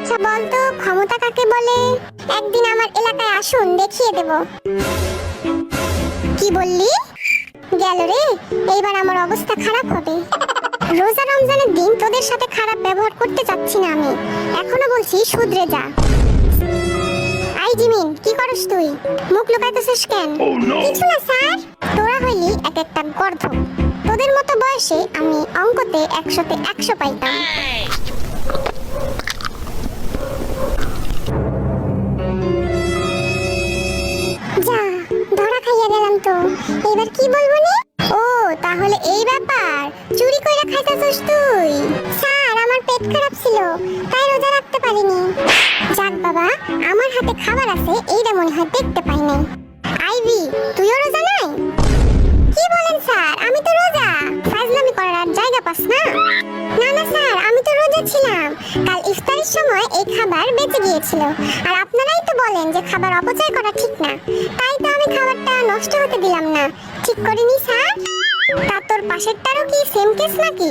আচ্ছা বলতো ক্ষমতা কাকে বলে? একদিন আমার এলাকায় আসুন, দেখিয়ে দেব। কি বললি? গেল রে, এইবার আমার অবস্থা খারাপ হবে। রোজা রমজানের দিন তোদের সাথে খারাপ ব্যবহার করতে চাচ্ছি না আমি, এখনো বলছি শুধরে যা। আই জিমিন, কি করস তুই? মুখ লুকাইতেছিস কেন? কিছু না স্যার। তোরা হইলি এক একটা গর্ধ। তোদের মতো বয়সে আমি অঙ্কতে 100-তে 100 পাইতাম। যা, ধরা খাইয়া গেলাম তো। এবার কি বলবো নি? ও তাহলে এই ব্যাপার, চুরি কইরা খাইতাছস তুই? স্যার আমার পেট খারাপ ছিল, তাই রোজা রাখতে পারিনি। যাক বাবা, আমার হাতে খাবার আছে, এইটা মনে হয় দেখতে পাই নাই। আইভি, তুইও রোজা নাই? কি বলেন স্যার, আমি তো রোজা। ফাজলামি করার আর জায়গা পাস না? না না স্যার, আমি তো রোজা ছিলাম। কাল ইফতারের সময় এই খাবার বেঁচে গিয়েছিল, আর আপনারাই তো বলেন যে খাবার অপচয় করা ঠিক না, তাই তো আমি খাবারটা নষ্ট হতে দিলাম না। ঠিক করিনি স্যার? তা তোর পাশেরটারও কি সেম কেস নাকি?